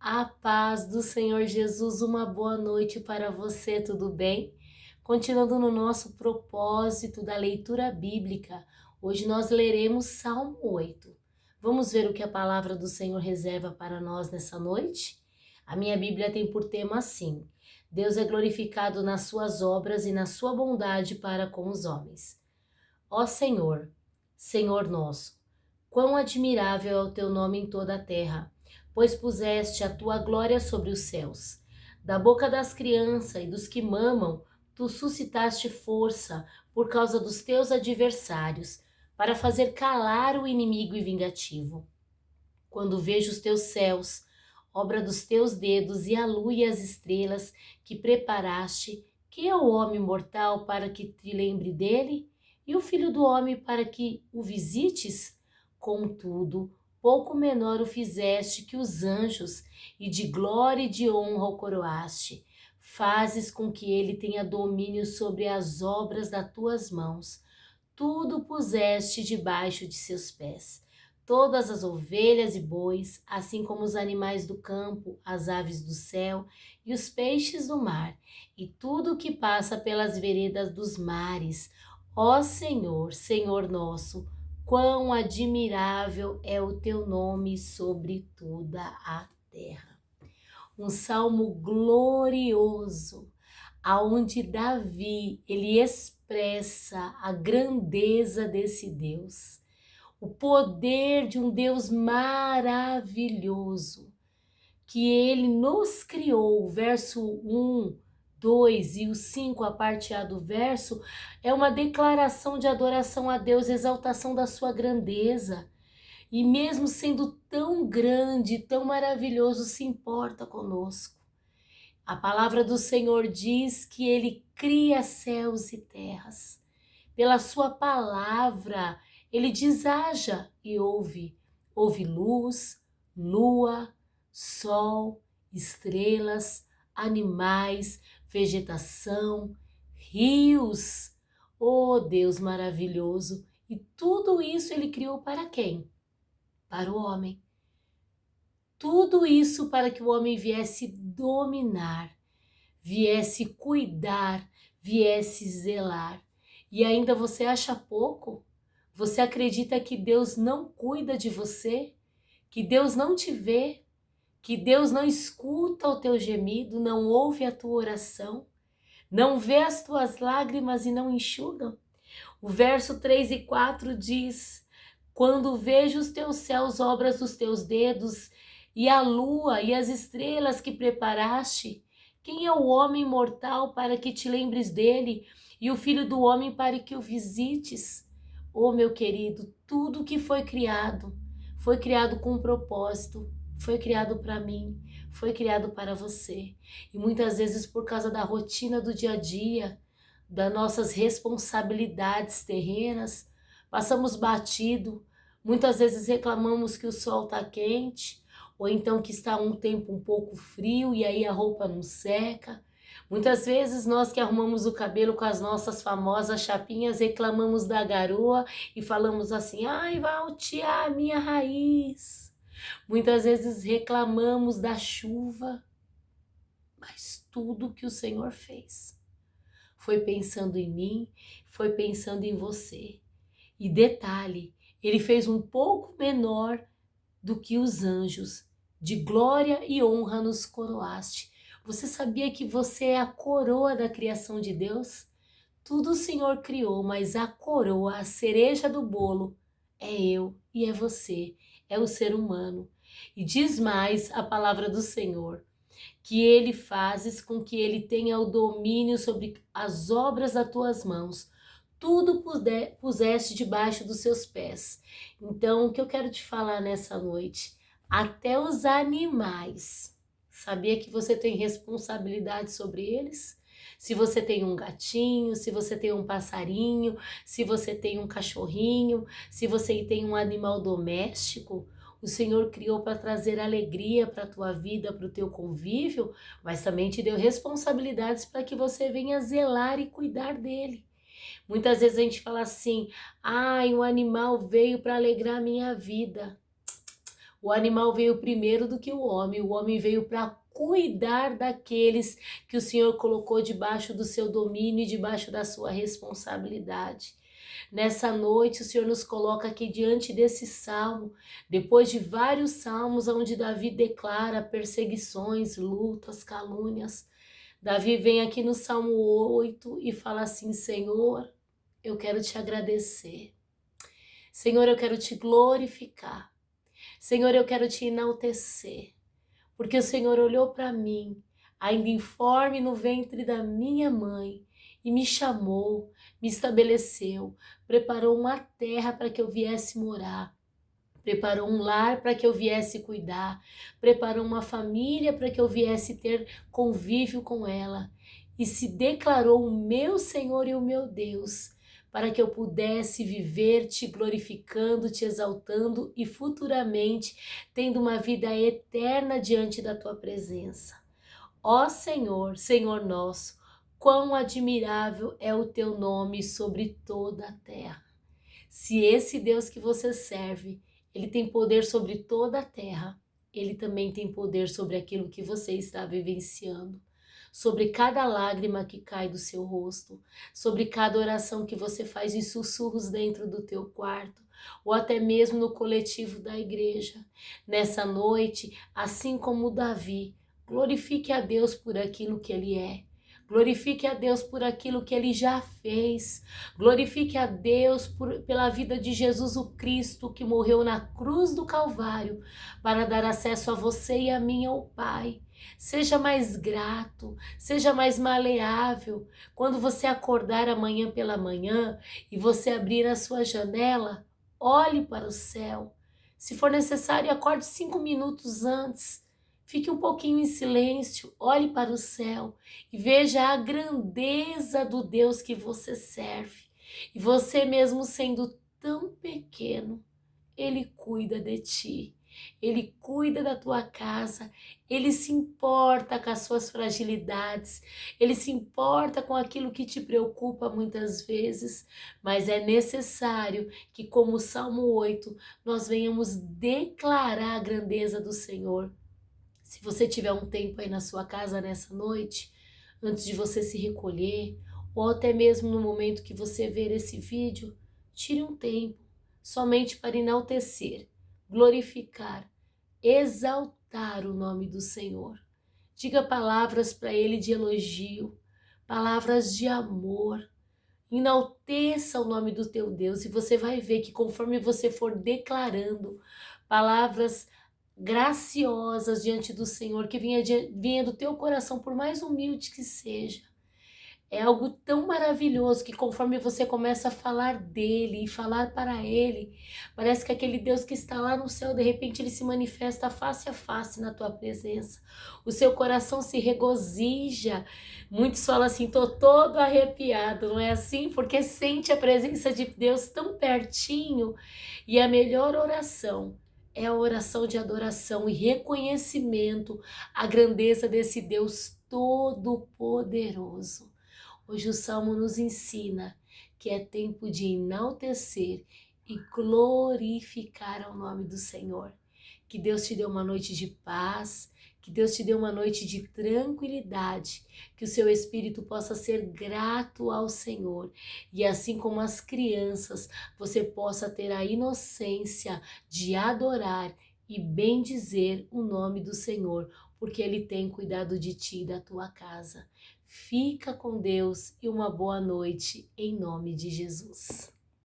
A paz do Senhor Jesus, uma boa noite para você, tudo bem? Continuando no nosso propósito da leitura bíblica, hoje nós leremos Salmo 8. Vamos ver o que a palavra do Senhor reserva para nós nessa noite? A minha Bíblia tem por tema assim: Deus é glorificado nas suas obras e na sua bondade para com os homens. Ó Senhor, Senhor nosso, quão admirável é o teu nome em toda a terra, pois puseste a tua glória sobre os céus. Da boca das crianças e dos que mamam, tu suscitaste força por causa dos teus adversários, para fazer calar o inimigo e vingativo. Quando vejo os teus céus, obra dos teus dedos, e a lua e as estrelas que preparaste, quem é o homem mortal para que te lembre dele? E o filho do homem para que o visites? Contudo, pouco menor o fizeste que os anjos, e de glória e de honra o coroaste. Fazes com que ele tenha domínio sobre as obras das tuas mãos. Tudo puseste debaixo de seus pés. Todas as ovelhas e bois, assim como os animais do campo, as aves do céu e os peixes do mar, e tudo o que passa pelas veredas dos mares. Ó Senhor, Senhor nosso, quão admirável é o teu nome sobre toda a terra. Um salmo glorioso, aonde Davi, ele expressa a grandeza desse Deus, o poder de um Deus maravilhoso, que ele nos criou. O verso 1, 2 e o 5, a parte A do verso, é uma declaração de adoração a Deus, exaltação da sua grandeza. E mesmo sendo tão grande, tão maravilhoso, se importa conosco. A palavra do Senhor diz que ele cria céus e terras. Pela sua palavra, ele diz: haja e ouve. Ouve luz, lua, sol, estrelas, animais, vegetação, rios. Oh, Deus maravilhoso! E tudo isso ele criou para quem? Para o homem. Tudo isso para que o homem viesse dominar, viesse cuidar, viesse zelar. E ainda você acha pouco? Você acredita que Deus não cuida de você? Que Deus não te vê? Que Deus não escuta o teu gemido, não ouve a tua oração? Não vê as tuas lágrimas e não enxuga? O verso 3 e 4 diz: quando vejo os teus céus, obras dos teus dedos, e a lua e as estrelas que preparaste, quem é o homem mortal para que te lembres dele, e o filho do homem para que o visites? Oh, meu querido, tudo que foi criado com um propósito, foi criado para mim, foi criado para você. E muitas vezes, por causa da rotina do dia a dia, das nossas responsabilidades terrenas, passamos batido. Muitas vezes reclamamos que o sol está quente, ou então que está um tempo um pouco frio e aí a roupa não seca. Muitas vezes nós que arrumamos o cabelo com as nossas famosas chapinhas reclamamos da garoa e falamos assim: ai, vai altear a minha raiz. Muitas vezes reclamamos da chuva, mas tudo que o Senhor fez foi pensando em mim, foi pensando em você. E detalhe, ele fez um pouco menor do que os anjos. De glória e honra nos coroaste. Você sabia que você é a coroa da criação de Deus? Tudo o Senhor criou, mas a coroa, a cereja do bolo, é eu e é você, é o ser humano. E diz mais a palavra do Senhor: que ele fazes com que ele tenha o domínio sobre as obras das tuas mãos. Tudo puseste debaixo dos seus pés. Então, o que eu quero te falar nessa noite? Até os animais. Sabia que você tem responsabilidade sobre eles? Se você tem um gatinho, se você tem um passarinho, se você tem um cachorrinho, se você tem um animal doméstico, o Senhor criou para trazer alegria para a tua vida, para o teu convívio, mas também te deu responsabilidades para que você venha zelar e cuidar dele. Muitas vezes a gente fala assim: ai, o animal veio para alegrar a minha vida. O animal veio primeiro do que o homem veio para cuidar daqueles que o Senhor colocou debaixo do seu domínio e debaixo da sua responsabilidade. Nessa noite, o Senhor nos coloca aqui diante desse salmo, depois de vários salmos onde Davi declara perseguições, lutas, calúnias. Davi vem aqui no Salmo 8 e fala assim: Senhor, eu quero te agradecer. Senhor, eu quero te glorificar. Senhor, eu quero te enaltecer, porque o Senhor olhou para mim, ainda informe no ventre da minha mãe, e me chamou, me estabeleceu, preparou uma terra para que eu viesse morar, preparou um lar para que eu viesse cuidar, preparou uma família para que eu viesse ter convívio com ela, e se declarou o meu Senhor e o meu Deus, para que eu pudesse viver te glorificando, te exaltando e futuramente tendo uma vida eterna diante da tua presença. Ó Senhor, Senhor nosso, quão admirável é o teu nome sobre toda a terra. Se esse Deus que você serve, ele tem poder sobre toda a terra, ele também tem poder sobre aquilo que você está vivenciando, sobre cada lágrima que cai do seu rosto, sobre cada oração que você faz em sussurros dentro do teu quarto, ou até mesmo no coletivo da igreja. Nessa noite, assim como Davi, glorifique a Deus por aquilo que ele é. Glorifique a Deus por aquilo que ele já fez. Glorifique a Deus pela vida de Jesus o Cristo, que morreu na cruz do Calvário para dar acesso a você e a mim ao Pai. Seja mais grato, seja mais maleável. Quando você acordar amanhã pela manhã e você abrir a sua janela, olhe para o céu. Se for necessário, acorde 5 minutos antes. Fique um pouquinho em silêncio, olhe para o céu e veja a grandeza do Deus que você serve. E você mesmo sendo tão pequeno, Ele cuida de ti. Ele cuida da tua casa, Ele se importa com as suas fragilidades, Ele se importa com aquilo que te preocupa muitas vezes, mas é necessário que, como o Salmo 8, nós venhamos declarar a grandeza do Senhor. Se você tiver um tempo aí na sua casa nessa noite, antes de você se recolher, ou até mesmo no momento que você ver esse vídeo, tire um tempo somente para enaltecer, glorificar, exaltar o nome do Senhor. Diga palavras para Ele de elogio, palavras de amor. Enalteça o nome do teu Deus e você vai ver que conforme você for declarando palavras graciosas diante do Senhor, que venha do teu coração, por mais humilde que seja, é algo tão maravilhoso que conforme você começa a falar dele e falar para ele, parece que aquele Deus que está lá no céu, de repente ele se manifesta face a face na tua presença. O seu coração se regozija. Muitos falam assim, tô todo arrepiado, não é assim? Porque sente a presença de Deus tão pertinho. E a melhor oração é a oração de adoração e reconhecimento à grandeza desse Deus todo-poderoso. Hoje o Salmo nos ensina que é tempo de enaltecer e glorificar ao nome do Senhor. Que Deus te dê uma noite de paz, que Deus te dê uma noite de tranquilidade, que o seu espírito possa ser grato ao Senhor. E assim como as crianças, você possa ter a inocência de adorar e bendizer o nome do Senhor, porque Ele tem cuidado de ti e da tua casa. Fica com Deus e uma boa noite em nome de Jesus.